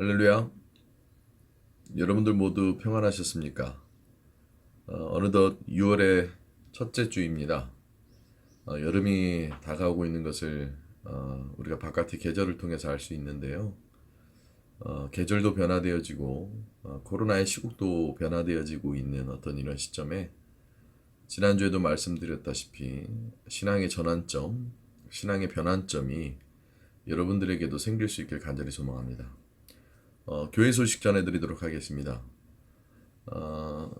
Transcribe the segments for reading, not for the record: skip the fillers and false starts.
할렐루야. 여러분들 모두 평안하셨습니까? 어느덧 6월의 첫째 주입니다. 여름이 다가오고 있는 것을 우리가 바깥의 계절을 통해서 알 수 있는데요. 계절도 변화되어지고 코로나의 시국도 변화되어지고 있는 어떤 이런 시점에 지난주에도 말씀드렸다시피 신앙의 전환점, 신앙의 변환점이 여러분들에게도 생길 수 있길 간절히 소망합니다. 교회 소식 전해드리도록 하겠습니다. 어,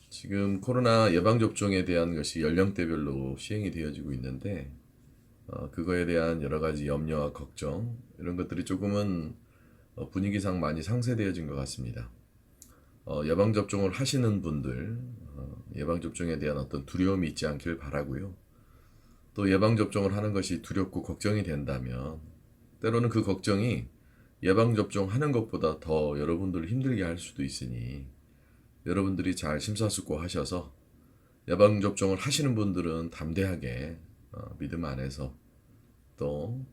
지금 코로나 예방접종에 대한 것이 연령대별로 시행이 되어지고 있는데 그거에 대한 여러 가지 염려와 걱정 이런 것들이 조금은 분위기상 많이 상쇄되어진 것 같습니다. 예방접종을 하시는 분들 예방접종에 대한 어떤 두려움이 있지 않길 바라고요. 또 예방접종을 하는 것이 두렵고 걱정이 된다면 때로는 그 걱정이 예방접종하는 것보다 더 여러분들을 힘들게 할 수도 있으니 여러분들이 잘 심사숙고하셔서 예방접종을 하시는 분들은 담대하게 믿음 안에서 또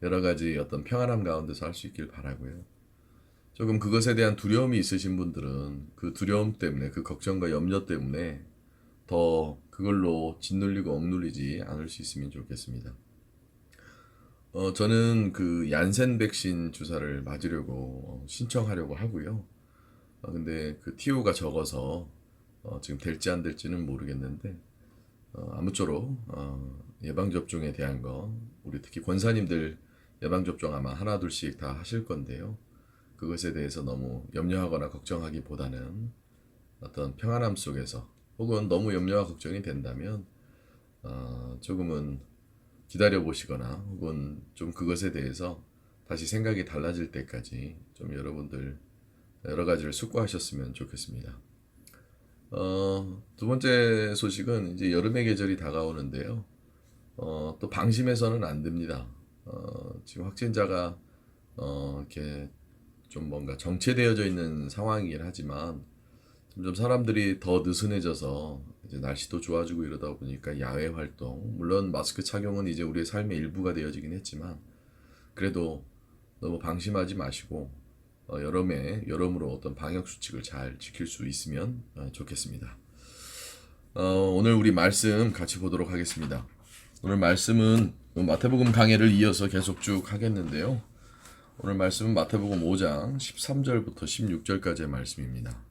여러 가지 어떤 평안함 가운데서 할 수 있길 바라고요. 조금 그것에 대한 두려움이 있으신 분들은 그 두려움 때문에 그 걱정과 염려 때문에 더 그걸로 짓눌리고 억눌리지 않을 수 있으면 좋겠습니다. 저는 그 얀센 백신 주사를 맞으려고 신청하려고 하고요. 근데 그 티오가 적어서 지금 될지 안 될지는 모르겠는데 아무쪼록 예방접종에 대한 거 우리 특히 권사님들 예방접종 아마 하나 둘씩 다 하실 건데요. 그것에 대해서 너무 염려하거나 걱정하기보다는 어떤 평안함 속에서 혹은 너무 염려와 걱정이 된다면 조금은 기다려 보시거나 혹은 좀 그것에 대해서 다시 생각이 달라질 때까지 좀 여러분들 여러 가지를 숙고하셨으면 좋겠습니다. 두 번째 소식은 이제 여름의 계절이 다가오는데요. 또 방심해서는 안 됩니다. 지금 확진자가 이렇게 좀 뭔가 정체되어져 있는 상황이긴 하지만 점점 사람들이 더 느슨해져서 이제 날씨도 좋아지고 이러다 보니까 야외 활동, 물론 마스크 착용은 이제 우리의 삶의 일부가 되어지긴 했지만 그래도 너무 방심하지 마시고 여름으로 어떤 방역 수칙을 잘 지킬 수 있으면 좋겠습니다. 오늘 우리 말씀 같이 보도록 하겠습니다. 오늘 말씀은 마태복음 강해를 이어서 계속 쭉 하겠는데요. 오늘 말씀은 마태복음 5장 13절부터 16절까지의 말씀입니다.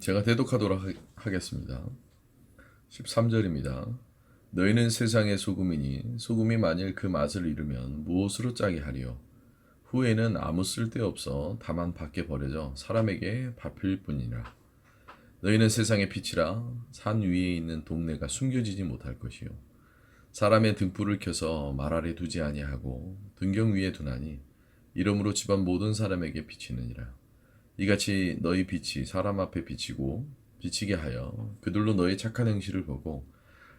제가 대독하도록 하겠습니다. 13절입니다. 너희는 세상의 소금이니 소금이 만일 그 맛을 잃으면 무엇으로 짜게 하리요? 후에는 아무 쓸데없어 다만 밖에 버려져 사람에게 밟힐 뿐이라. 너희는 세상의 빛이라. 산 위에 있는 동네가 숨겨지지 못할 것이요 사람의 등불을 켜서 말 아래 두지 아니하고 등경 위에 두나니 이러므로 집안 모든 사람에게 비치느니라. 이같이 너희 빛이 사람 앞에 비치고 비치게 하여 그들로 너희 착한 행실을 보고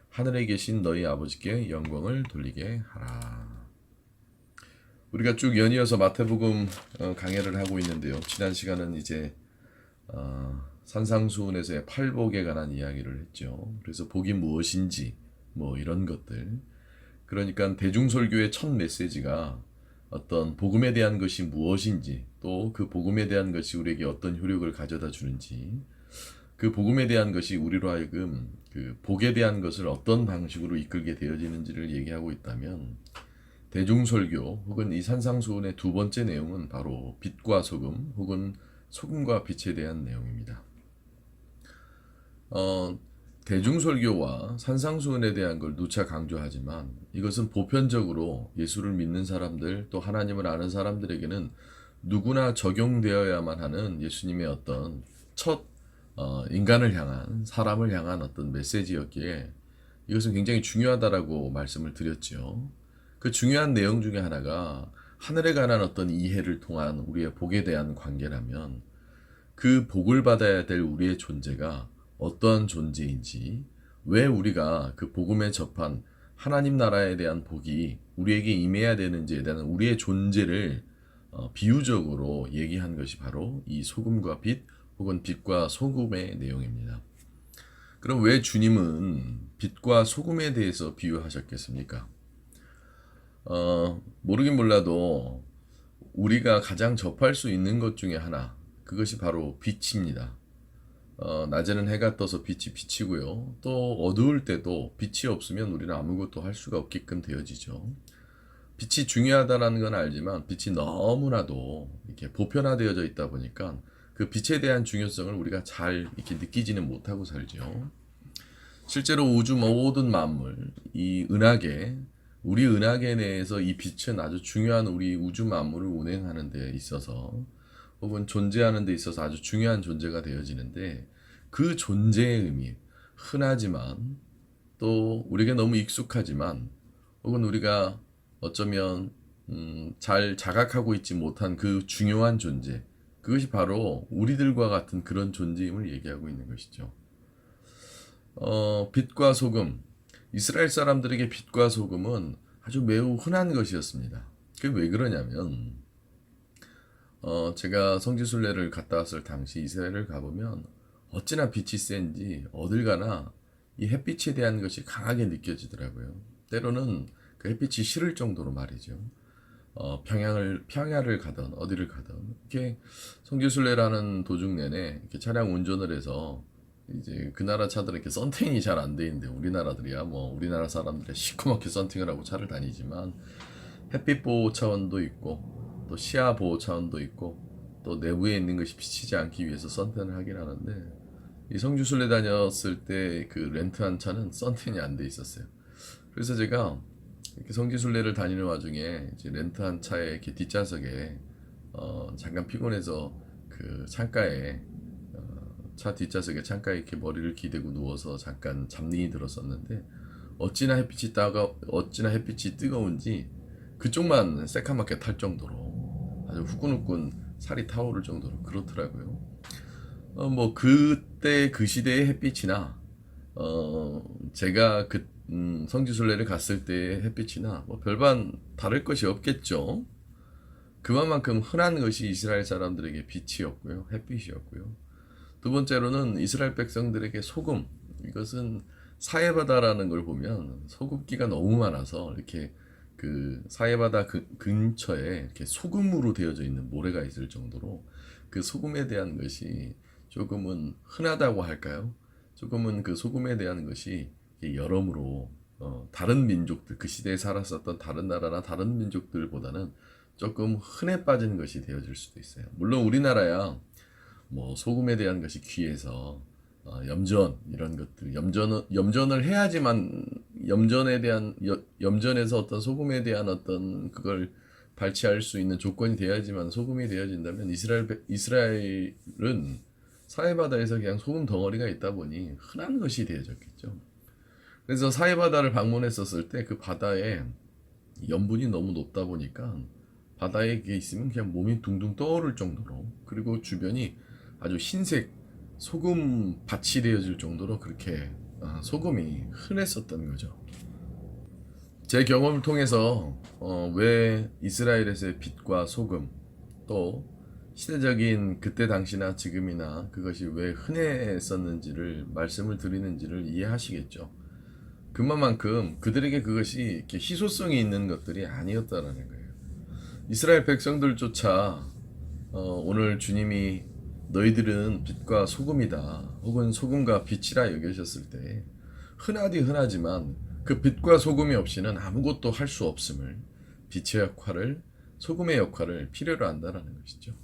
하늘에 계신 너희 아버지께 영광을 돌리게 하라. 우리가 쭉 연이어서 마태복음 강해를 하고 있는데요. 지난 시간은 이제 산상수훈에서의 팔복에 관한 이야기를 했죠. 그래서 복이 무엇인지 뭐 이런 것들. 그러니까 대중설교의 첫 메시지가 어떤 복음에 대한 것이 무엇인지 또 그 복음에 대한 것이 우리에게 어떤 효력을 가져다 주는지 그 복음에 대한 것이 우리로 하여금 그 복에 대한 것을 어떤 방식으로 이끌게 되어지는지를 얘기하고 있다면 대중설교 혹은 이 산상수훈의 두 번째 내용은 바로 빛과 소금 혹은 소금과 빛에 대한 내용입니다. 대중설교와 산상수훈에 대한 걸 누차 강조하지만 이것은 보편적으로 예수를 믿는 사람들 또 하나님을 아는 사람들에게는 누구나 적용되어야만 하는 예수님의 어떤 첫 인간을 향한 사람을 향한 어떤 메시지였기에 이것은 굉장히 중요하다라고 말씀을 드렸죠. 그 중요한 내용 중에 하나가 하늘에 관한 어떤 이해를 통한 우리의 복에 대한 관계라면 그 복을 받아야 될 우리의 존재가 어떠한 존재인지 왜 우리가 그 복음에 접한 하나님 나라에 대한 복이 우리에게 임해야 되는지에 대한 우리의 존재를 비유적으로 얘기한 것이 바로 이 소금과 빛 혹은 빛과 소금의 내용입니다. 그럼 왜 주님은 빛과 소금에 대해서 비유하셨겠습니까? 모르긴 몰라도 우리가 가장 접할 수 있는 것 중에 하나, 그것이 바로 빛입니다. 낮에는 해가 떠서 빛이 비치고요. 또 어두울 때도 빛이 없으면 우리는 아무것도 할 수가 없게끔 되어지죠. 빛이 중요하다는 건 알지만 빛이 너무나도 이렇게 보편화되어져 있다 보니까 그 빛에 대한 중요성을 우리가 잘 이렇게 느끼지는 못하고 살죠. 실제로 우주 모든 만물, 이 은하계, 우리 은하계 내에서 이 빛은 아주 중요한 우리 우주 만물을 운행하는 데 있어서 혹은 존재하는 데 있어서 아주 중요한 존재가 되어지는데 그 존재의 의미, 흔하지만 또 우리에게 너무 익숙하지만 혹은 우리가 어쩌면 잘 자각하고 있지 못한 그 중요한 존재, 그것이 바로 우리들과 같은 그런 존재임을 얘기하고 있는 것이죠. 빛과 소금. 이스라엘 사람들에게 빛과 소금은 아주 매우 흔한 것이었습니다. 그게 왜 그러냐면, 제가 성지순례를 갔다 왔을 당시 이스라엘을 가보면 어찌나 빛이 센지 어딜 가나 이 햇빛에 대한 것이 강하게 느껴지더라고요. 때로는 그 햇빛이 싫을 정도로 말이죠. 평야를 가든 어디를 가든 이렇게 성지순례라는 도중 내내 이렇게 차량 운전을 해서 이제 그 나라 차들은 이렇게 썬팅이 잘 안 돼 있는데 우리나라들이야 뭐 우리나라 사람들이 시커멓게 썬팅을 하고 차를 다니지만 햇빛 보호 차원도 있고 또 시야 보호 차원도 있고 또 내부에 있는 것이 비치지 않기 위해서 썬팅을 하긴 하는데 이 성지순례 다녔을 때 그 렌트한 차는 썬팅이 안 돼 있었어요. 그래서 제가 이렇게 성지순례를 다니는 와중에 이제 렌트한 차의 이렇게 뒷좌석에 잠깐 피곤해서 그 창가에 차 뒷좌석에 창가에 이렇게 머리를 기대고 누워서 잠깐 잠링이 들었었는데 어찌나 햇빛이 뜨거운지 그쪽만 새카맣게 탈 정도로 아주 후끈후끈 살이 타오를 정도로 그렇더라고요. 뭐 그때 그 시대의 햇빛이나 제가 그 성지순례를 갔을 때의 햇빛이나 뭐 별반 다를 것이 없겠죠. 그만큼 흔한 것이 이스라엘 사람들에게 빛이었고요, 햇빛이었고요. 두 번째로는 이스라엘 백성들에게 소금. 이것은 사해바다라는 걸 보면 소금기가 너무 많아서 이렇게 그 사해바다 근처에 이렇게 소금으로 되어져 있는 모래가 있을 정도로 그 소금에 대한 것이 조금은 흔하다고 할까요? 조금은 그 소금에 대한 것이 여러모로 다른 민족들, 그 시대에 살았었던 다른 나라나 다른 민족들보다는 조금 흔해 빠진 것이 되어질 수도 있어요. 물론 우리나라야 뭐 소금에 대한 것이 귀해서 염전 이런 것들 염전을 해야지만 염전에서 어떤 소금에 대한 어떤 그걸 발치할 수 있는 조건이 돼야지만 소금이 되어진다면 이스라엘은 사해바다에서 그냥 소금 덩어리가 있다 보니 흔한 것이 되어졌겠죠. 그래서 사해바다를 방문했었을 때 그 바다에 염분이 너무 높다 보니까 바다에 있으면 그냥 몸이 둥둥 떠오를 정도로 그리고 주변이 아주 흰색 소금 밭이 되어질 정도로 그렇게 소금이 흔했었던 거죠. 제 경험을 통해서 왜 이스라엘에서의 빛과 소금 또 시대적인 그때 당시나 지금이나 그것이 왜 흔했었는지를 말씀을 드리는지를 이해하시겠죠. 그만큼 그들에게 그것이 이렇게 희소성이 있는 것들이 아니었다라는 거예요. 이스라엘 백성들조차 오늘 주님이 너희들은 빛과 소금이다 혹은 소금과 빛이라 여기셨을 때 흔하지만 그 빛과 소금이 없이는 아무것도 할 수 없음을 빛의 역할을 소금의 역할을 필요로 한다라는 것이죠.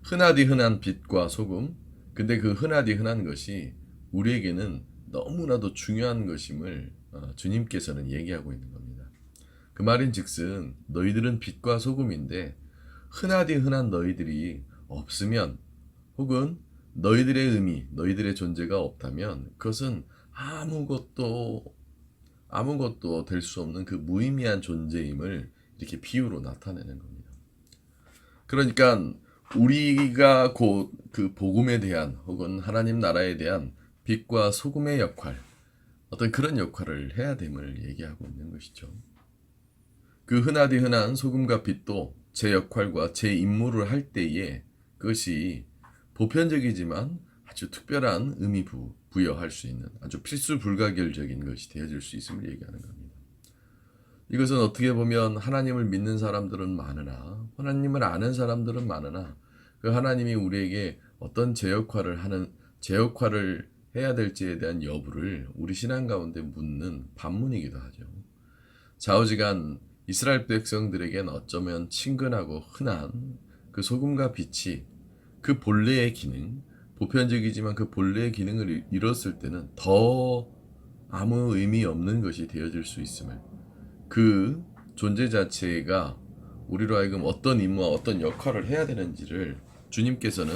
흔한 빛과 소금 근데 그 흔한 것이 우리에게는 너무나도 중요한 것임을 주님께서는 얘기하고 있는 겁니다. 그 말인즉슨 너희들은 빛과 소금인데 흔한 너희들이 없으면 혹은 너희들의 의미, 너희들의 존재가 없다면 그것은 아무것도 될 수 없는 그 무의미한 존재임을 이렇게 비유로 나타내는 겁니다. 그러니까 우리가 곧 그 복음에 대한 혹은 하나님 나라에 대한 빛과 소금의 역할, 어떤 그런 역할을 해야 됨을 얘기하고 있는 것이죠. 그 흔한 소금과 빛도 제 역할과 제 임무를 할 때에 그것이 보편적이지만 아주 특별한 의미 부여할 수 있는 아주 필수 불가결적인 것이 되어질 수 있음을 얘기하는 겁니다. 이것은 어떻게 보면 하나님을 믿는 사람들은 많으나 하나님을 아는 사람들은 많으나 그 하나님이 우리에게 어떤 제 역할을 해야 될지에 대한 여부를 우리 신앙 가운데 묻는 반문이기도 하죠. 좌우지간 이스라엘 백성들에겐 어쩌면 친근하고 흔한 그 소금과 빛이 그 본래의 기능, 보편적이지만 그 본래의 기능을 잃었을 때는 더 아무 의미 없는 것이 되어질 수 있음을, 그 존재 자체가 우리로 하여금 어떤 임무와 어떤 역할을 해야 되는지를 주님께서는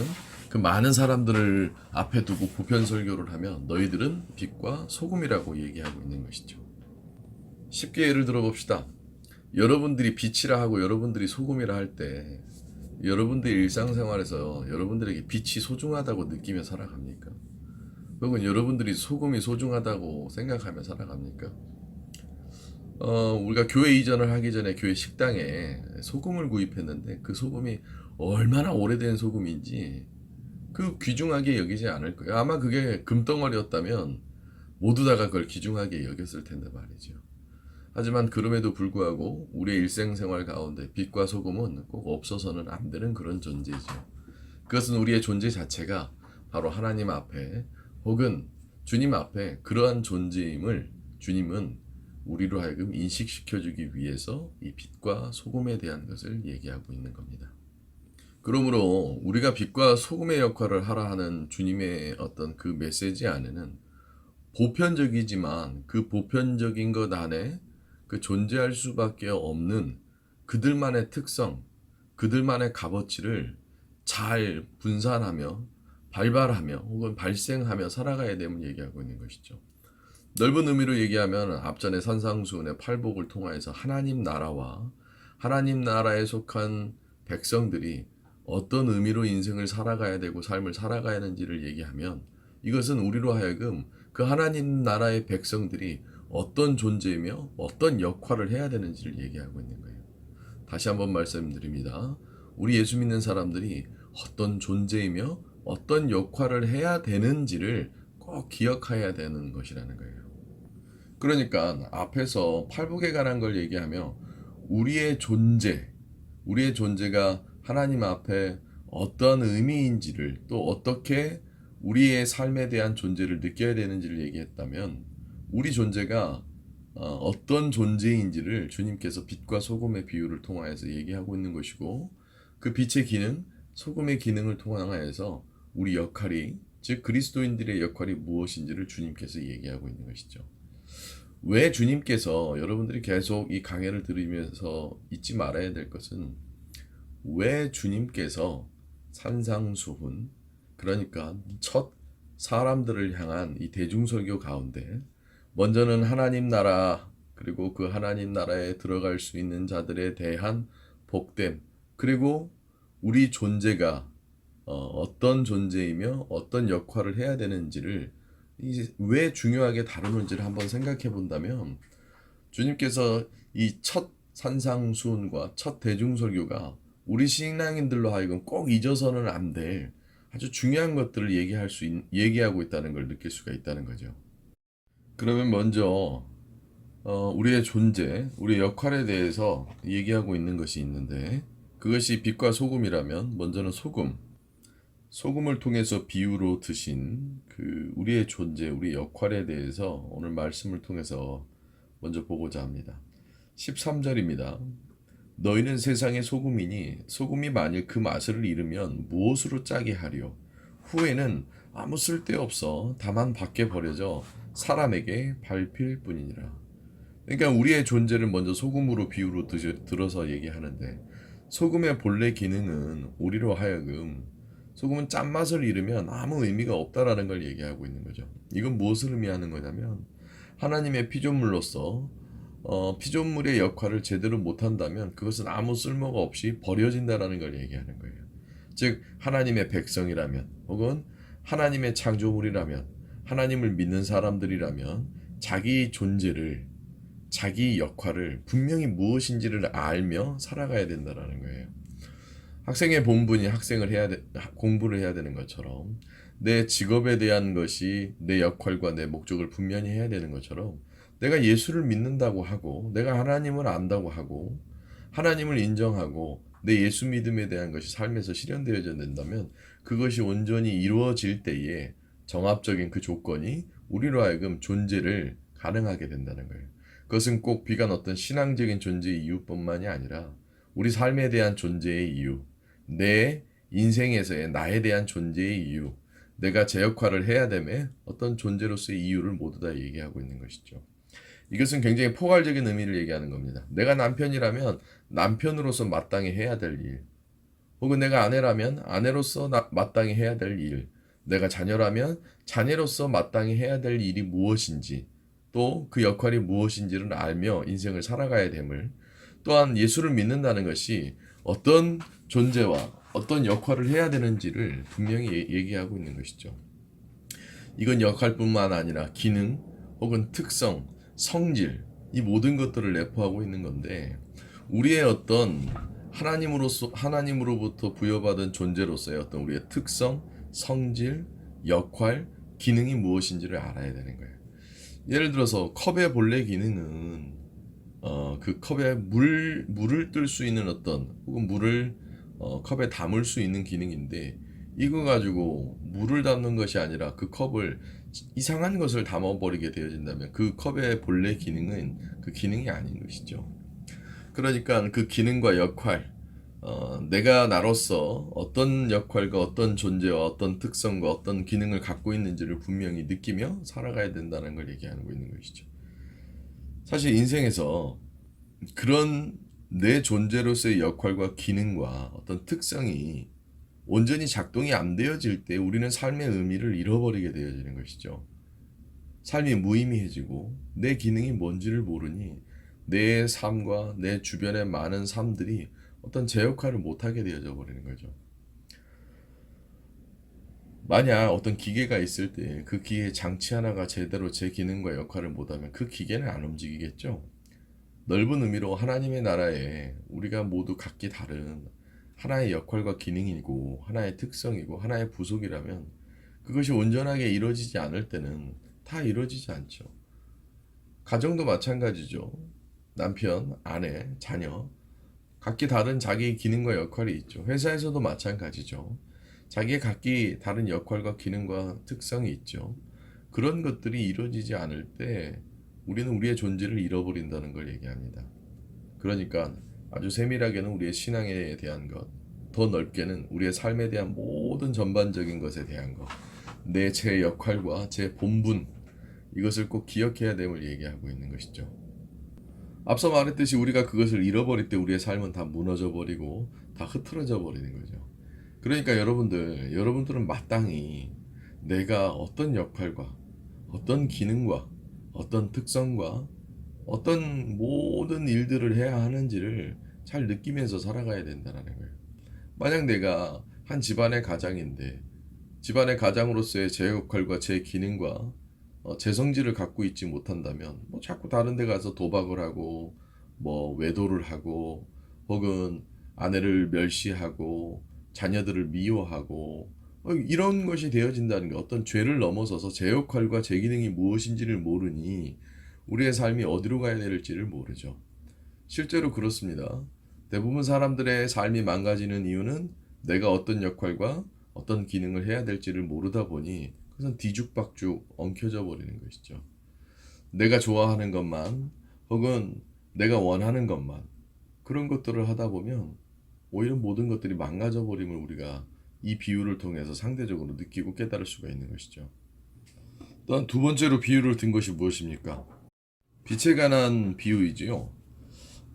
그 많은 사람들을 앞에 두고 보편 설교를 하면 너희들은 빛과 소금이라고 얘기하고 있는 것이죠. 쉽게 예를 들어 봅시다. 여러분들이 빛이라 하고 여러분들이 소금이라 할 때 여러분들의 일상생활에서 여러분들에게 빛이 소중하다고 느끼며 살아갑니까? 혹은 여러분들이 소금이 소중하다고 생각하며 살아갑니까? 우리가 교회 이전을 하기 전에 교회 식당에 소금을 구입했는데 그 소금이 얼마나 오래된 소금인지 그 귀중하게 여기지 않을 거예요. 아마 그게 금덩어리였다면 모두 다가 그걸 귀중하게 여겼을 텐데 말이죠. 하지만 그럼에도 불구하고 우리의 일생생활 가운데 빛과 소금은 꼭 없어서는 안 되는 그런 존재죠. 그것은 우리의 존재 자체가 바로 하나님 앞에 혹은 주님 앞에 그러한 존재임을 주님은 우리로 하여금 인식시켜주기 위해서 이 빛과 소금에 대한 것을 얘기하고 있는 겁니다. 그러므로 우리가 빛과 소금의 역할을 하라 하는 주님의 어떤 그 메시지 안에는 보편적이지만 그 보편적인 것 안에 그 존재할 수밖에 없는 그들만의 특성, 그들만의 값어치를 잘 분산하며 발발하며 혹은 발생하며 살아가야 됨을 얘기하고 있는 것이죠. 넓은 의미로 얘기하면 앞전에 산상수훈의 팔복을 통하여서 하나님 나라와 하나님 나라에 속한 백성들이 어떤 의미로 인생을 살아가야 되고 삶을 살아가야 하는지를 얘기하면 이것은 우리로 하여금 그 하나님 나라의 백성들이 어떤 존재이며 어떤 역할을 해야 되는지를 얘기하고 있는 거예요. 다시 한번 말씀드립니다. 우리 예수 믿는 사람들이 어떤 존재이며 어떤 역할을 해야 되는지를 꼭 기억해야 되는 것이라는 거예요. 그러니까 앞에서 팔복에 관한 걸 얘기하며 우리의 존재, 우리의 존재가 하나님 앞에 어떤 의미인지를 또 어떻게 우리의 삶에 대한 존재를 느껴야 되는지를 얘기했다면 우리 존재가 어떤 존재인지를 주님께서 빛과 소금의 비유를 통하여서 얘기하고 있는 것이고 그 빛의 기능, 소금의 기능을 통하여서 우리 역할이 즉 그리스도인들의 역할이 무엇인지를 주님께서 얘기하고 있는 것이죠. 왜 주님께서 여러분들이 계속 이 강해를 들으면서 잊지 말아야 될 것은 왜 주님께서 산상수훈 그러니까 첫 사람들을 향한 이 대중설교 가운데 먼저는 하나님 나라 그리고 그 하나님 나라에 들어갈 수 있는 자들에 대한 복됨 그리고 우리 존재가 어떤 존재이며 어떤 역할을 해야 되는지를 왜 중요하게 다루는지를 한번 생각해 본다면 주님께서 이 첫 산상수훈과 첫 대중설교가 우리 신앙인들로 하여금 꼭 잊어서는 안 될 아주 중요한 것들을 얘기하고 있다는 걸 느낄 수가 있다는 거죠. 그러면 먼저 우리의 존재, 우리의 역할에 대해서 얘기하고 있는 것이 있는데 그것이 빛과 소금이라면 먼저는 소금을 통해서 비유로 드신 그 우리의 존재, 우리의 역할에 대해서 오늘 말씀을 통해서 먼저 보고자 합니다. 13절입니다. 너희는 세상의 소금이니 소금이 만일 그 맛을 잃으면 무엇으로 짜게 하리요? 후에는 아무 쓸데없어 다만 밖에 버려져 사람에게 밟힐 뿐이니라. 그러니까 우리의 존재를 먼저 소금으로 비유로 들어서 얘기하는데 소금의 본래 기능은 우리로 하여금 소금은 짠맛을 잃으면 아무 의미가 없다라는 걸 얘기하고 있는 거죠. 이건 무엇을 의미하는 거냐면 하나님의 피조물로서 피조물의 역할을 제대로 못한다면 그것은 아무 쓸모가 없이 버려진다라는 걸 얘기하는 거예요. 즉 하나님의 백성이라면 혹은 하나님의 창조물이라면 하나님을 믿는 사람들이라면 자기 존재를 자기 역할을 분명히 무엇인지를 알며 살아가야 된다라는 거예요. 학생의 본분이 공부를 해야 되는 것처럼 내 직업에 대한 것이 내 역할과 내 목적을 분명히 해야 되는 것처럼 내가 예수를 믿는다고 하고 내가 하나님을 안다고 하고 하나님을 인정하고 내 예수 믿음에 대한 것이 삶에서 실현되어야 된다면 그것이 온전히 이루어질 때에 정합적인 그 조건이 우리로 하여금 존재를 가능하게 된다는 거예요. 그것은 꼭 비단 어떤 신앙적인 존재의 이유뿐만이 아니라 우리 삶에 대한 존재의 이유, 내 인생에서의 나에 대한 존재의 이유, 내가 제 역할을 해야 됨에 어떤 존재로서의 이유를 모두 다 얘기하고 있는 것이죠. 이것은 굉장히 포괄적인 의미를 얘기하는 겁니다. 내가 남편이라면 남편으로서 마땅히 해야 될 일, 혹은 내가 아내라면 아내로서 마땅히 해야 될 일, 내가 자녀라면 자녀로서 마땅히 해야 될 일이 무엇인지, 또 그 역할이 무엇인지를 알며 인생을 살아가야 됨을, 또한 예수를 믿는다는 것이 어떤 존재와 어떤 역할을 해야 되는지를 분명히 얘기하고 있는 것이죠. 이건 역할뿐만 아니라 기능 혹은 특성, 성질, 이 모든 것들을 내포하고 있는 건데 우리의 어떤 하나님으로부터 부여받은 존재로서의 어떤 우리의 특성, 성질, 역할, 기능이 무엇인지를 알아야 되는 거예요. 예를 들어서 컵의 본래 기능은 그 컵에 물을 뜰 수 있는 어떤 혹은 물을 컵에 담을 수 있는 기능인데 이거 가지고 물을 담는 것이 아니라 그 컵을 이상한 것을 담아버리게 되어진다면 그 컵의 본래 기능은 그 기능이 아닌 것이죠. 그러니까 그 기능과 역할, 내가 나로서 어떤 역할과 어떤 존재와 어떤 특성과 어떤 기능을 갖고 있는지를 분명히 느끼며 살아가야 된다는 걸 얘기하고 있는 것이죠. 사실 인생에서 그런 내 존재로서의 역할과 기능과 어떤 특성이 온전히 작동이 안 되어질 때 우리는 삶의 의미를 잃어버리게 되어지는 것이죠. 삶이 무의미해지고 내 기능이 뭔지를 모르니 내 삶과 내 주변의 많은 삶들이 어떤 제 역할을 못하게 되어져 버리는 거죠. 만약 어떤 기계가 있을 때 그 기계 장치 하나가 제대로 제 기능과 역할을 못하면 그 기계는 안 움직이겠죠. 넓은 의미로 하나님의 나라에 우리가 모두 각기 다른 하나의 역할과 기능이고 하나의 특성이고 하나의 부속이라면 그것이 온전하게 이루어지지 않을 때는 다 이루어지지 않죠. 가정도 마찬가지죠. 남편, 아내, 자녀 각기 다른 자기의 기능과 역할이 있죠. 회사에서도 마찬가지죠. 자기의 각기 다른 역할과 기능과 특성이 있죠. 그런 것들이 이루어지지 않을 때 우리는 우리의 존재를 잃어버린다는 걸 얘기합니다. 그러니까 아주 세밀하게는 우리의 신앙에 대한 것, 더 넓게는 우리의 삶에 대한 모든 전반적인 것에 대한 것, 제 역할과 제 본분, 이것을 꼭 기억해야 됨을 얘기하고 있는 것이죠. 앞서 말했듯이 우리가 그것을 잃어버릴 때 우리의 삶은 다 무너져 버리고 다 흐트러져 버리는 거죠. 그러니까 여러분들은 마땅히 내가 어떤 역할과 어떤 기능과 어떤 특성과 어떤 모든 일들을 해야 하는지를 잘 느끼면서 살아가야 된다는 거예요. 만약 내가 한 집안의 가장인데 집안의 가장으로서의 제 역할과 제 기능과 제 성질을 갖고 있지 못한다면 뭐 자꾸 다른 데 가서 도박을 하고 뭐 외도를 하고 혹은 아내를 멸시하고 자녀들을 미워하고 이런 것이 되어진다는 게 어떤 죄를 넘어서서 제 역할과 제 기능이 무엇인지를 모르니 우리의 삶이 어디로 가야 될지를 모르죠. 실제로 그렇습니다. 대부분 사람들의 삶이 망가지는 이유는 내가 어떤 역할과 어떤 기능을 해야 될지를 모르다 보니 그것은 뒤죽박죽 엉켜져 버리는 것이죠. 내가 좋아하는 것만 혹은 내가 원하는 것만 그런 것들을 하다 보면 오히려 모든 것들이 망가져 버림을 우리가 이 비유를 통해서 상대적으로 느끼고 깨달을 수가 있는 것이죠. 또한 두 번째로 비유를 든 것이 무엇입니까? 빛에 관한 비유이지요.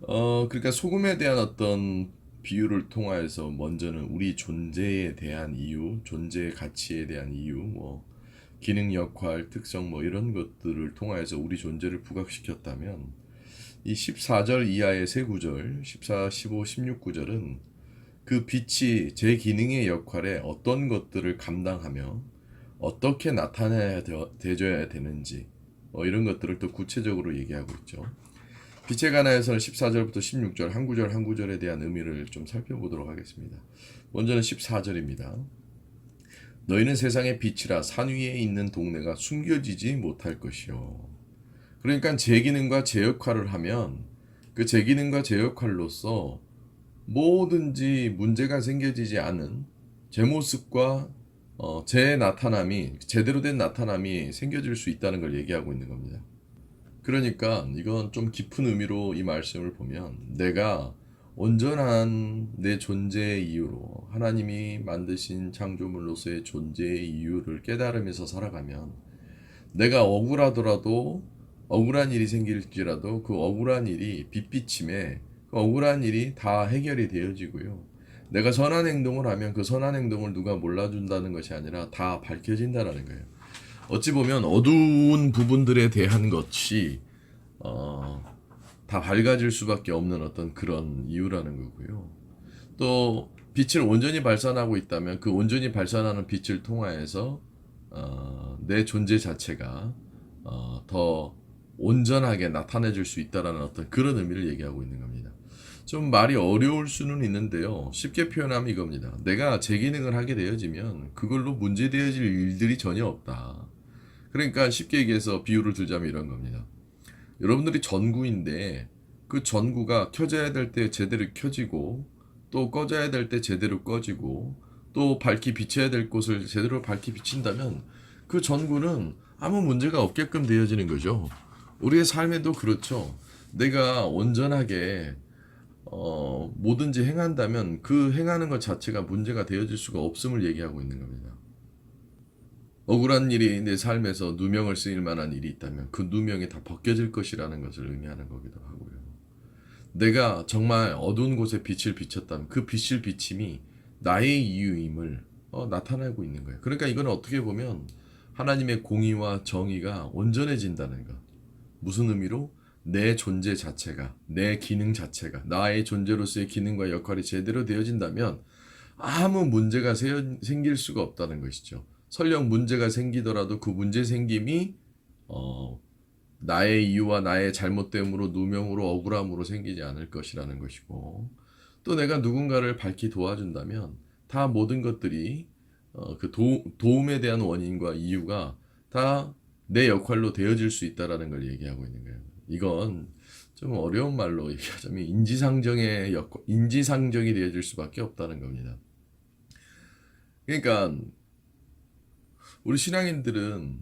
그러니까 소금에 대한 어떤 비유를 통하여서 먼저는 우리 존재에 대한 이유, 존재의 가치에 대한 이유, 뭐 기능, 역할, 특성 뭐 이런 것들을 통하여서 우리 존재를 부각시켰다면 이 14절 이하의 세 구절, 14, 15, 16 구절은 그 빛이 제 기능의 역할에 어떤 것들을 감당하며 어떻게 나타나야 되져야 되는지 뭐 이런 것들을 또 구체적으로 얘기하고 있죠. 빛에 관하여서는 14절부터 16절 한 구절 한 구절에 대한 의미를 좀 살펴보도록 하겠습니다. 먼저는 14절입니다. 너희는 세상의 빛이라 산 위에 있는 동네가 숨겨지지 못할 것이요. 그러니까 제 기능과 제 역할을 하면 그 제 기능과 제 역할로서 뭐든지 문제가 생겨지지 않은 제 모습과 제 나타남이 제대로 된 나타남이 생겨질 수 있다는 걸 얘기하고 있는 겁니다. 그러니까 이건 좀 깊은 의미로 이 말씀을 보면 내가 온전한 내 존재의 이유로 하나님이 만드신 창조물로서의 존재의 이유를 깨달으면서 살아가면 내가 억울하더라도 억울한 일이 생길지라도 그 억울한 일이 빛비침에 그 억울한 일이 다 해결이 되어지고요. 내가 선한 행동을 하면 그 선한 행동을 누가 몰라준다는 것이 아니라 다 밝혀진다라는 거예요. 어찌 보면 어두운 부분들에 대한 것이 어, 다 밝아질 수밖에 없는 어떤 그런 이유라는 거고요. 또 빛을 온전히 발산하고 있다면 그 온전히 발산하는 빛을 통하여서 내 존재 자체가 더 온전하게 나타내줄 수 있다라는 어떤 그런 의미를 얘기하고 있는 겁니다. 좀 말이 어려울 수는 있는데요. 쉽게 표현하면 이겁니다. 내가 제 기능을 하게 되어지면 그걸로 문제되어질 일들이 전혀 없다. 그러니까 쉽게 얘기해서 비유를 들자면 이런 겁니다. 여러분들이 전구인데 그 전구가 켜져야 될 때 제대로 켜지고 또 꺼져야 될 때 제대로 꺼지고 또 밝히 비춰야 될 곳을 제대로 밝히 비친다면 그 전구는 아무 문제가 없게끔 되어지는 거죠. 우리의 삶에도 그렇죠. 내가 온전하게 뭐든지 행한다면 그 행하는 것 자체가 문제가 되어질 수가 없음을 얘기하고 있는 겁니다. 억울한 일이 내 삶에서 누명을 쓰일 만한 일이 있다면 그 누명이 다 벗겨질 것이라는 것을 의미하는 거기도 하고요. 내가 정말 어두운 곳에 빛을 비췄다면 그 빛을 비침이 나의 이유임을 나타내고 있는 거예요. 그러니까 이건 어떻게 보면 하나님의 공의와 정의가 온전해진다는 것. 무슨 의미로? 내 존재 자체가, 내 기능 자체가, 나의 존재로서의 기능과 역할이 제대로 되어진다면 아무 문제가 생길 수가 없다는 것이죠. 설령 문제가 생기더라도 그 문제 생김이 나의 이유와 나의 잘못됨으로 누명으로 억울함으로 생기지 않을 것이라는 것이고 또 내가 누군가를 밝히 도와준다면 다 모든 것들이 그 도움에 대한 원인과 이유가 다 내 역할로 되어질 수 있다라는 걸 얘기하고 있는 거예요. 이건 좀 어려운 말로 얘기하자면 인지상정이 되어질 수밖에 없다는 겁니다. 그러니까 우리 신앙인들은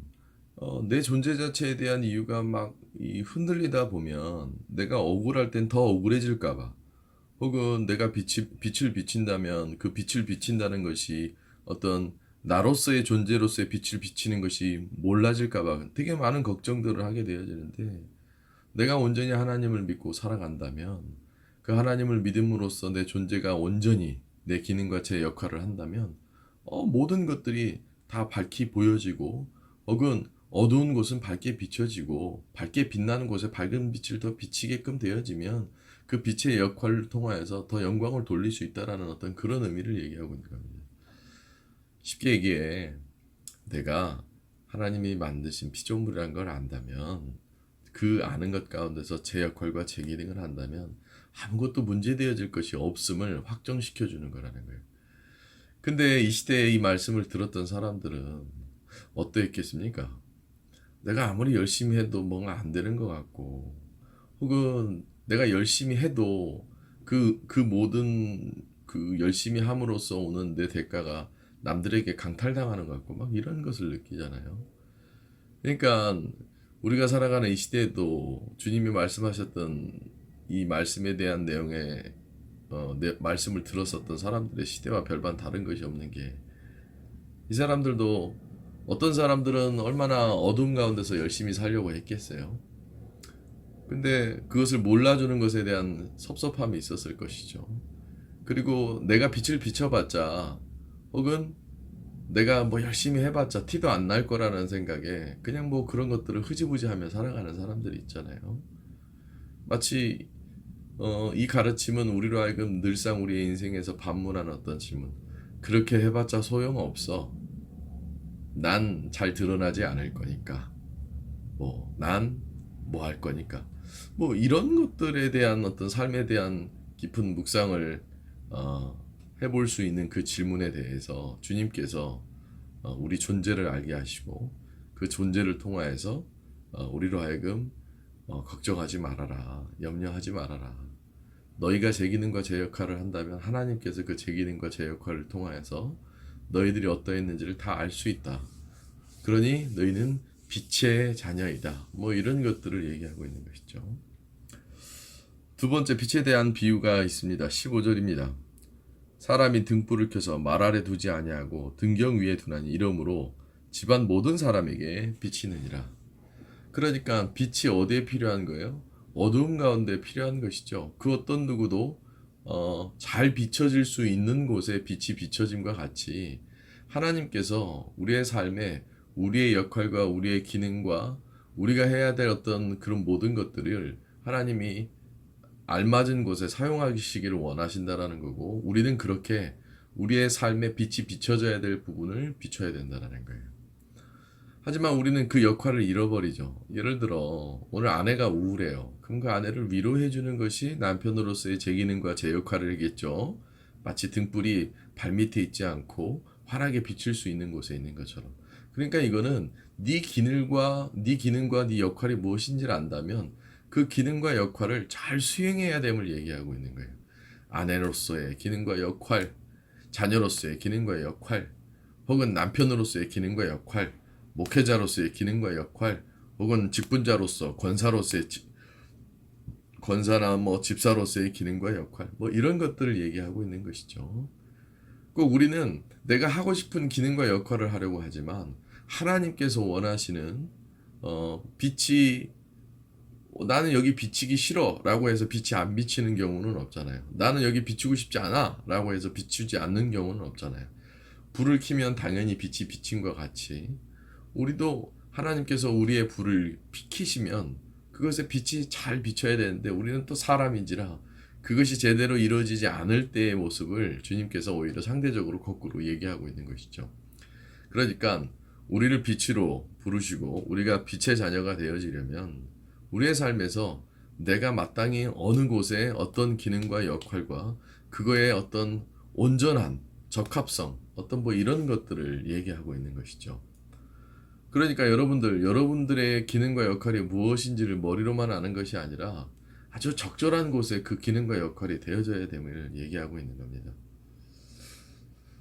내 존재 자체에 대한 이유가 막 흔들리다 보면 내가 억울할 땐 더 억울해질까봐 혹은 내가 빛을 비친다면 그 빛을 비친다는 것이 어떤 나로서의 존재로서의 빛을 비치는 것이 몰라질까봐 되게 많은 걱정들을 하게 되어지는데 내가 온전히 하나님을 믿고 살아간다면 그 하나님을 믿음으로써 내 존재가 온전히 내 기능과 제 역할을 한다면 모든 것들이 다 밝히 보여지고 혹은 어두운 곳은 밝게 비춰지고 밝게 빛나는 곳에 밝은 빛을 더 비치게끔 되어지면 그 빛의 역할을 통하여서 더 영광을 돌릴 수 있다라는 어떤 그런 의미를 얘기하고 있는 겁니다. 쉽게 얘기해 내가 하나님이 만드신 피조물이라는 걸 안다면 그 아는 것 가운데서 제 역할과 제 기능을 한다면 아무것도 문제되어질 것이 없음을 확정시켜 주는 거라는 거예요. 근데 이 시대에 이 말씀을 들었던 사람들은 어떠했겠습니까? 내가 아무리 열심히 해도 뭔가 안 되는 것 같고 혹은 내가 열심히 해도 그 모든 그 열심히 함으로써 오는 내 대가가 남들에게 강탈당하는 것 같고 막 이런 것을 느끼잖아요. 그러니까 우리가 살아가는 이 시대에도 주님이 말씀하셨던 이 말씀에 대한 내용의 말씀을 들었었던 사람들의 시대와 별반 다른 것이 없는 게 이 사람들도 어떤 사람들은 얼마나 어둠 가운데서 열심히 살려고 했겠어요. 근데 그것을 몰라주는 것에 대한 섭섭함이 있었을 것이죠. 그리고 내가 빛을 비춰봤자 혹은 내가 뭐 열심히 해봤자 티도 안 날 거라는 생각에 그냥 뭐 그런 것들을 흐지부지 하며 살아가는 사람들이 있잖아요. 마치 이 가르침은 우리로 하여금 늘상 우리의 인생에서 반문하는 어떤 질문. 그렇게 해봤자 소용없어. 난 잘 드러나지 않을 거니까. 난 뭐 할 거니까. 뭐 이런 것들에 대한 어떤 삶에 대한 깊은 묵상을 해볼 수 있는 그 질문에 대해서 주님께서 우리 존재를 알게 하시고 그 존재를 통하여서 우리로 하여금 걱정하지 말아라. 염려하지 말아라. 너희가 제 기능과 제 역할을 한다면 하나님께서 그 제 기능과 제 역할을 통하여서 너희들이 어떠했는지를 다 알 수 있다. 그러니 너희는 빛의 자녀이다. 뭐 이런 것들을 얘기하고 있는 것이죠. 두 번째 빛에 대한 비유가 있습니다. 15절입니다. 사람이 등불을 켜서 말 아래 두지 아니하고 등경 위에 두나니 이러므로 집안 모든 사람에게 비치느니라. 그러니까 빛이 어디에 필요한 거예요? 어두운 가운데 필요한 것이죠. 그 어떤 누구도 잘 비춰질 수 있는 곳에 빛이 비춰짐과 같이 하나님께서 우리의 삶에 우리의 역할과 우리의 기능과 우리가 해야 될 어떤 그런 모든 것들을 하나님이 알맞은 곳에 사용하시기를 원하신다라는 거고, 우리는 그렇게 우리의 삶에 빛이 비춰져야 될 부분을 비춰야 된다는 거예요. 하지만 우리는 그 역할을 잃어버리죠. 예를 들어 오늘 아내가 우울해요. 그럼 그 아내를 위로해 주는 것이 남편으로서의 제 기능과 제 역할이겠죠. 마치 등불이 발밑에 있지 않고 환하게 비칠 수 있는 곳에 있는 것처럼. 그러니까 이거는 네 기능과 네 역할이 무엇인지를 안다면 그 기능과 역할을 잘 수행해야 됨을 얘기하고 있는 거예요. 아내로서의 기능과 역할, 자녀로서의 기능과 역할, 혹은 남편으로서의 기능과 역할, 목회자로서의 기능과 역할, 혹은 직분자로서 권사나 뭐 집사로서의 기능과 역할, 뭐 이런 것들을 얘기하고 있는 것이죠. 꼭 우리는 내가 하고 싶은 기능과 역할을 하려고 하지만 하나님께서 원하시는 빛이 나는 여기 비치기 싫어라고 해서 빛이 안 비치는 경우는 없잖아요. 나는 여기 비추고 싶지 않아라고 해서 비추지 않는 경우는 없잖아요. 불을 켜면 당연히 빛이 비친 것 같이 우리도 하나님께서 우리의 불을 켜시면 그것에 빛이 잘 비춰야 되는데 우리는 또 사람인지라 그것이 제대로 이루어지지 않을 때의 모습을 주님께서 오히려 상대적으로 거꾸로 얘기하고 있는 것이죠. 그러니까 우리를 빛으로 부르시고 우리가 빛의 자녀가 되어지려면 우리의 삶에서 내가 마땅히 어느 곳에 어떤 기능과 역할과 그거의 어떤 온전한 적합성, 어떤 뭐 이런 것들을 얘기하고 있는 것이죠. 그러니까 여러분들의 기능과 역할이 무엇인지를 머리로만 아는 것이 아니라 아주 적절한 곳에 그 기능과 역할이 되어져야 됨을 얘기하고 있는 겁니다.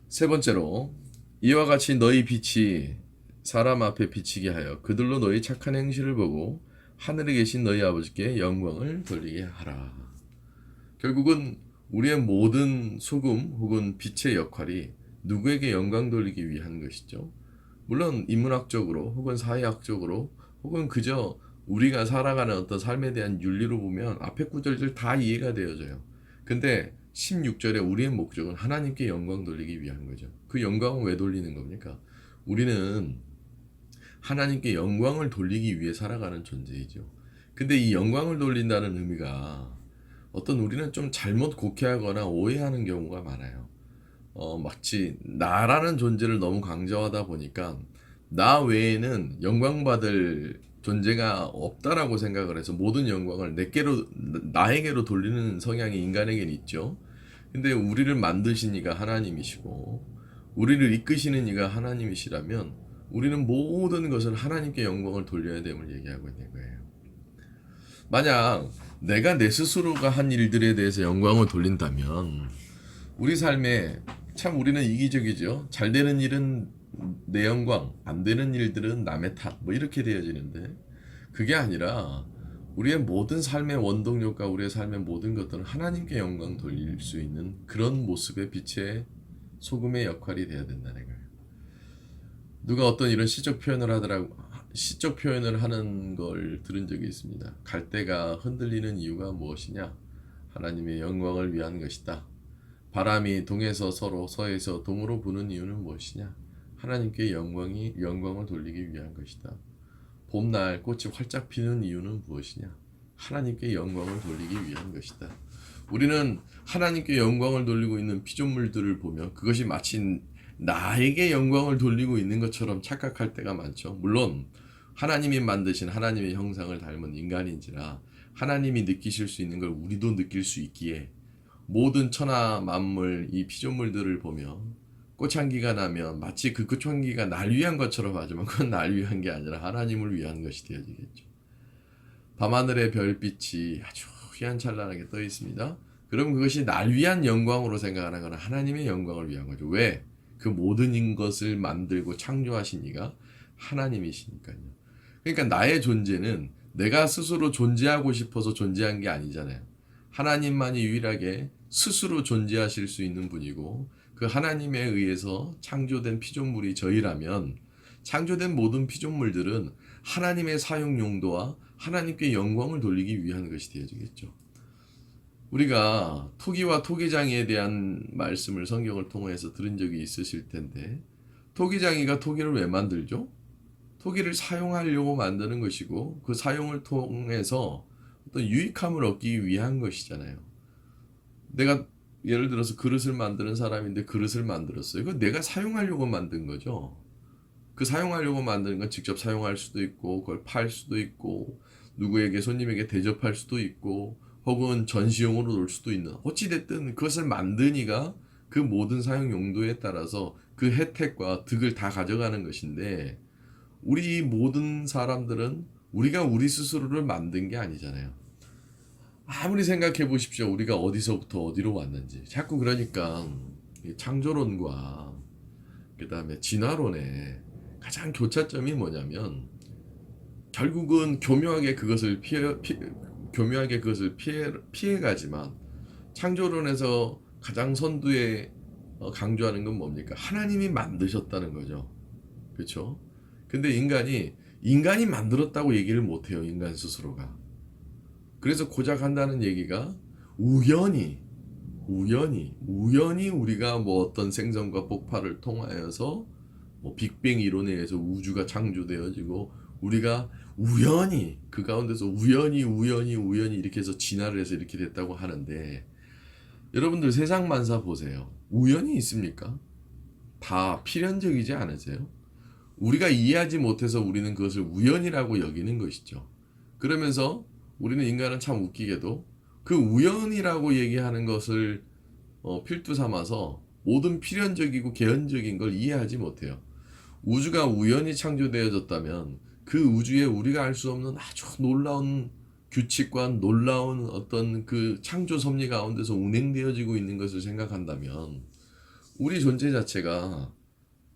세 번째로 이와 같이 너희 빛이 사람 앞에 비치게 하여 그들로 너희 착한 행실을 보고 하늘에 계신 너희 아버지께 영광을 돌리게 하라. 결국은 우리의 모든 소금 혹은 빛의 역할이 누구에게 영광 돌리기 위한 것이죠. 물론 인문학적으로 혹은 사회학적으로 혹은 그저 우리가 살아가는 어떤 삶에 대한 윤리로 보면 앞에 구절들 다 이해가 되어져요. 근데 16절에 우리의 목적은 하나님께 영광 돌리기 위한 거죠. 그 영광은 왜 돌리는 겁니까? 우리는 하나님께 영광을 돌리기 위해 살아가는 존재이죠. 근데 이 영광을 돌린다는 의미가 어떤 우리는 좀 잘못 곡해하거나 오해하는 경우가 많아요. 마치 나라는 존재를 너무 강조하다 보니까 나 외에는 영광받을 존재가 없다라고 생각을 해서 모든 영광을 나에게로 돌리는 성향이 인간에게는 있죠. 근데 우리를 만드신 이가 하나님이시고 우리를 이끄시는 이가 하나님이시라면 우리는 모든 것을 하나님께 영광을 돌려야 됨을 얘기하고 있는 거예요. 만약 내가 내 스스로가 한 일들에 대해서 영광을 돌린다면 우리 삶에 참 우리는 이기적이죠. 잘 되는 일은 내 영광, 안 되는 일들은 남의 탓, 뭐 이렇게 되어지는데 그게 아니라 우리의 모든 삶의 원동력과 우리의 삶의 모든 것들은 하나님께 영광 돌릴 수 있는 그런 모습의 빛의 소금의 역할이 되어야 된다는 거예요. 누가 어떤 이런 시적 표현을 하는 걸 들은 적이 있습니다. 갈대가 흔들리는 이유가 무엇이냐? 하나님의 영광을 위한 것이다. 바람이 동에서 서로 서에서 동으로 부는 이유는 무엇이냐? 하나님께 영광을 돌리기 위한 것이다. 봄날 꽃이 활짝 피는 이유는 무엇이냐? 하나님께 영광을 돌리기 위한 것이다. 우리는 하나님께 영광을 돌리고 있는 피조물들을 보면 그것이 마치 나에게 영광을 돌리고 있는 것처럼 착각할 때가 많죠. 물론 하나님이 만드신 하나님의 형상을 닮은 인간인지라 하나님이 느끼실 수 있는 걸 우리도 느낄 수 있기에 모든 천하 만물 이 피조물들을 보며 꽃향기가 나면 마치 그 꽃향기가 날 위한 것처럼 하지만 그건 날 위한 게 아니라 하나님을 위한 것이 되어지겠죠. 밤하늘의 별빛이 아주 휘황찬란하게 떠 있습니다. 그럼 그것이 날 위한 영광으로 생각하는 건 하나님의 영광을 위한 거죠. 왜? 그 모든 것을 만들고 창조하신 이가 하나님이시니까요. 그러니까 나의 존재는 내가 스스로 존재하고 싶어서 존재한 게 아니잖아요. 하나님만이 유일하게 스스로 존재하실 수 있는 분이고 그 하나님에 의해서 창조된 피조물이 저희라면 창조된 모든 피조물들은 하나님의 사용 용도와 하나님께 영광을 돌리기 위한 것이 되어지겠죠. 우리가 토기와 토기장이에 대한 말씀을 성경을 통해서 들은 적이 있으실 텐데 토기장이가 토기를 왜 만들죠? 토기를 사용하려고 만드는 것이고 그 사용을 통해서 어떤 유익함을 얻기 위한 것이잖아요. 내가 예를 들어서 그릇을 만드는 사람인데 그릇을 만들었어요. 이거 내가 사용하려고 만든 거죠. 그 사용하려고 만드는 건 직접 사용할 수도 있고 그걸 팔 수도 있고 누구에게 손님에게 대접할 수도 있고 혹은 전시용으로 놓을 수도 있는 어찌됐든 그것을 만든 이가 그 모든 사용 용도에 따라서 그 혜택과 득을 다 가져가는 것인데 우리 모든 사람들은 우리가 우리 스스로를 만든 게 아니잖아요. 아무리 생각해 보십시오. 우리가 어디서부터 어디로 왔는지. 자꾸 그러니까 창조론과 그 다음에 진화론의 가장 교차점이 뭐냐면 결국은 교묘하게 그것을 피해가지만 창조론에서 가장 선두에 강조하는 건 뭡니까? 하나님이 만드셨다는 거죠. 그렇죠? 근데 인간이 만들었다고 얘기를 못해요. 인간 스스로가. 그래서 고작 한다는 얘기가 우연히 우리가 뭐 어떤 생성과 폭발을 통하여서 뭐 빅뱅 이론에 의해서 우주가 창조되어지고 우리가 우연히 그 가운데서 우연히 이렇게 해서 진화를 해서 이렇게 됐다고 하는데 여러분들 세상 만사 보세요. 우연이 있습니까? 다 필연적이지 않으세요? 우리가 이해하지 못해서 우리는 그것을 우연이라고 여기는 것이죠. 그러면서 우리는 인간은 참 웃기게도 그 우연이라고 얘기하는 것을 필두 삼아서 모든 필연적이고 개연적인 걸 이해하지 못해요. 우주가 우연히 창조되어졌다면 그 우주에 우리가 알 수 없는 아주 놀라운 규칙과 놀라운 어떤 그 창조 섭리 가운데서 운행되어지고 있는 것을 생각한다면 우리 존재 자체가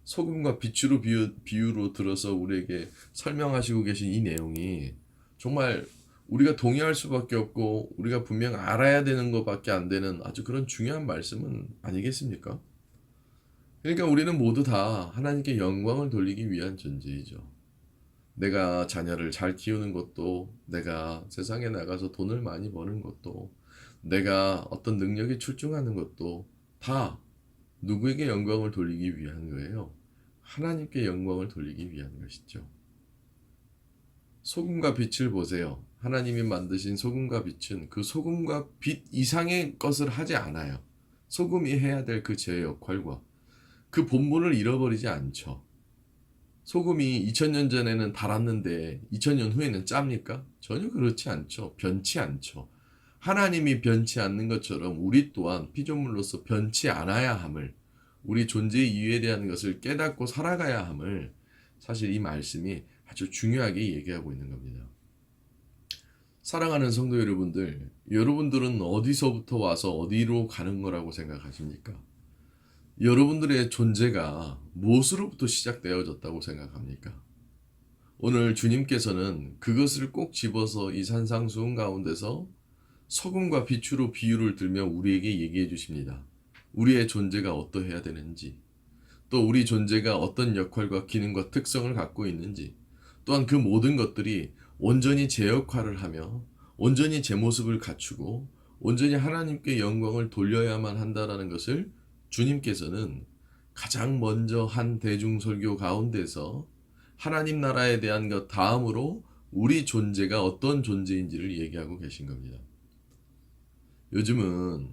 소금과 빛으로 비유로 들어서 우리에게 설명하시고 계신 이 내용이 정말 우리가 동의할 수밖에 없고 우리가 분명 알아야 되는 것밖에 안 되는 아주 그런 중요한 말씀은 아니겠습니까? 그러니까 우리는 모두 다 하나님께 영광을 돌리기 위한 존재이죠. 내가 자녀를 잘 키우는 것도, 내가 세상에 나가서 돈을 많이 버는 것도, 내가 어떤 능력이 출중하는 것도 다 누구에게 영광을 돌리기 위한 거예요? 하나님께 영광을 돌리기 위한 것이죠. 소금과 빛을 보세요. 하나님이 만드신 소금과 빛은 그 소금과 빛 이상의 것을 하지 않아요. 소금이 해야 될 그 제 역할과 그 본분을 잃어버리지 않죠. 소금이 2000년 전에는 달았는데 2000년 후에는 짭니까? 전혀 그렇지 않죠. 변치 않죠. 하나님이 변치 않는 것처럼 우리 또한 피조물로서 변치 않아야 함을, 우리 존재의 이유에 대한 것을 깨닫고 살아가야 함을 사실 이 말씀이 아주 중요하게 얘기하고 있는 겁니다. 사랑하는 성도 여러분들, 여러분들은 어디서부터 와서 어디로 가는 거라고 생각하십니까? 여러분들의 존재가 무엇으로부터 시작되어졌다고 생각합니까? 오늘 주님께서는 그것을 꼭 집어서 이 산상수훈 가운데서 소금과 빛으로 비유를 들며 우리에게 얘기해 주십니다. 우리의 존재가 어떠해야 되는지, 또 우리 존재가 어떤 역할과 기능과 특성을 갖고 있는지, 또한 그 모든 것들이 온전히 제 역할을 하며 온전히 제 모습을 갖추고 온전히 하나님께 영광을 돌려야만 한다는 것을 주님께서는 가장 먼저 한 대중설교 가운데서 하나님 나라에 대한 것 다음으로 우리 존재가 어떤 존재인지를 얘기하고 계신 겁니다. 요즘은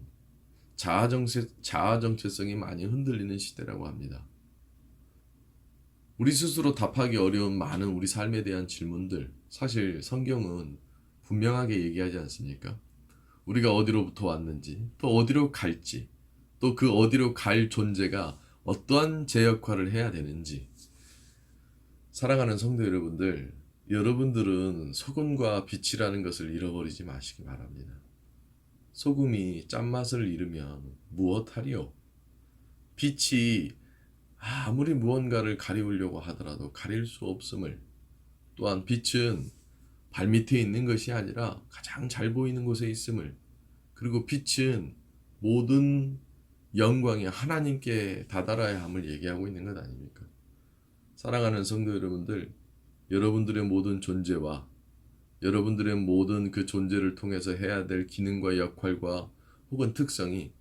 자아 정체성이 많이 흔들리는 시대라고 합니다. 우리 스스로 답하기 어려운 많은 우리 삶에 대한 질문들, 사실 성경은 분명하게 얘기하지 않습니까? 우리가 어디로부터 왔는지, 또 어디로 갈지, 또 그 어디로 갈 존재가 어떠한 제 역할을 해야 되는지. 사랑하는 성도 여러분들, 여러분들은 소금과 빛이라는 것을 잃어버리지 마시기 바랍니다. 소금이 짠맛을 잃으면 무엇하리요? 빛이 아무리 무언가를 가리우려고 하더라도 가릴 수 없음을, 또한 빛은 발밑에 있는 것이 아니라 가장 잘 보이는 곳에 있음을, 그리고 빛은 모든 영광이 하나님께 다다라야 함을 얘기하고 있는 것 아닙니까? 사랑하는 성도 여러분들, 여러분들의 모든 존재와 여러분들의 모든 그 존재를 통해서 해야 될 기능과 역할과 혹은 특성이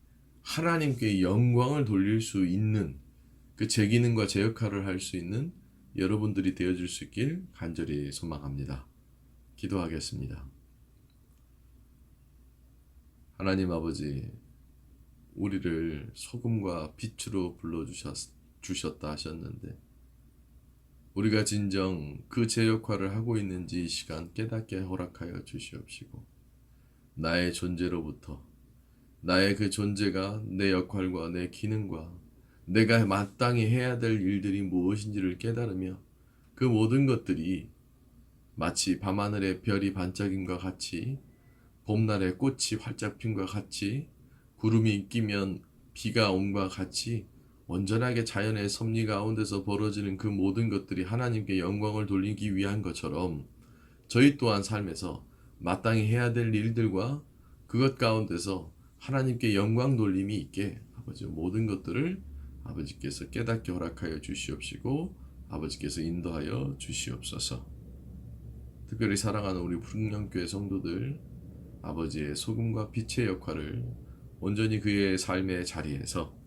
하나님께 영광을 돌릴 수 있는 그 제 기능과 제 역할을 할 수 있는 여러분들이 되어줄 수 있길 간절히 소망합니다. 기도하겠습니다. 하나님 아버지, 우리를 소금과 빛으로 불러주셨다 하셨는데 우리가 진정 그 제 역할을 하고 있는지 이 시간 깨닫게 허락하여 주시옵시고, 나의 존재로부터 나의 그 존재가 내 역할과 내 기능과 내가 마땅히 해야 될 일들이 무엇인지를 깨달으며 그 모든 것들이 마치 밤하늘의 별이 반짝임과 같이, 봄날의 꽃이 활짝 핀과 같이, 구름이 끼면 비가 옴과 같이 온전하게 자연의 섭리 가운데서 벌어지는 그 모든 것들이 하나님께 영광을 돌리기 위한 것처럼 저희 또한 삶에서 마땅히 해야 될 일들과 그것 가운데서 하나님께 영광 돌림이 있게 아버지 모든 것들을 아버지께서 깨닫게 허락하여 주시옵시고 아버지께서 인도하여 주시옵소서. 특별히 사랑하는 우리 풍령교회 성도들, 아버지의 소금과 빛의 역할을 온전히 그의 삶의 자리에서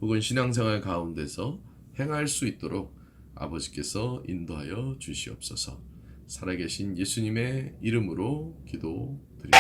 혹은 신앙생활 가운데서 행할 수 있도록 아버지께서 인도하여 주시옵소서. 살아계신 예수님의 이름으로 기도드립니다.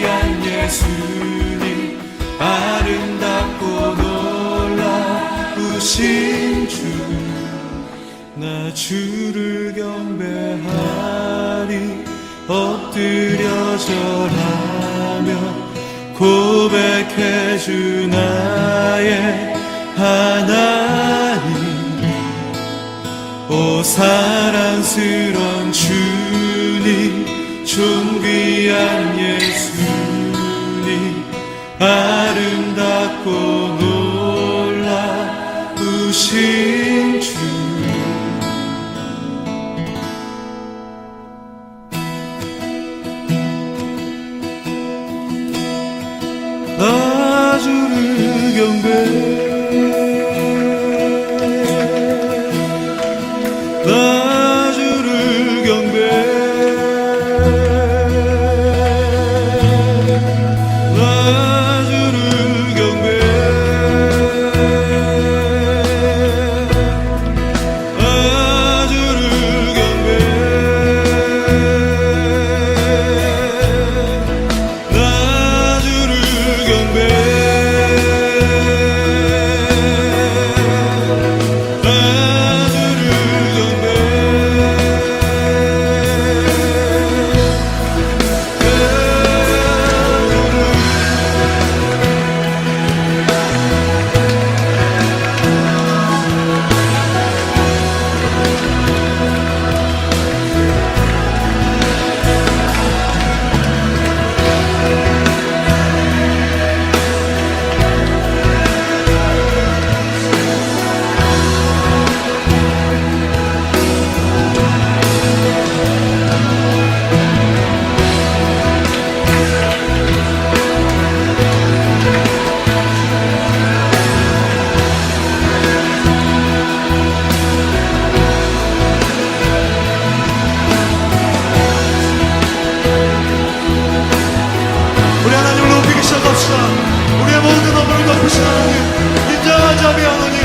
귀한 예수님, 아름답고 놀라우신 주, 나 주를 경배하리. 엎드려 절하며 고백해 주 나의 하나님. 오 사랑스런 주님, 존귀한 예수님, 아름답고 놀라우신 주. 나 주를 경배해, 나 주를 경배해, 나 주를 경배해, 나 주를 경배해, 나 주를 경배해. 우리의 모든 업무를 덮으신 하나님, 인자와 자비 하나님,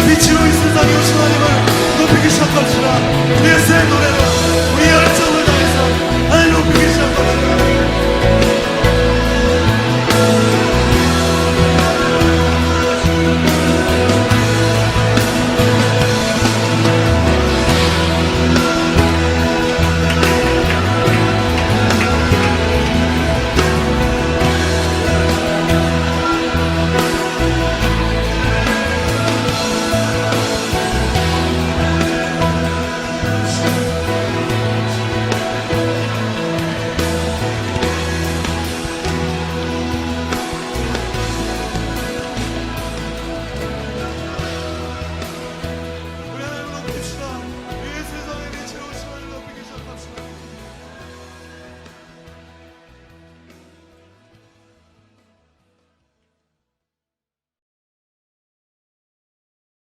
빛으로 이 세상에 오신 하나님을 높이기 시작합시다. 우리의 새 노래로, 우리의 열정을 다해서 하나님 높이기 시작합니다.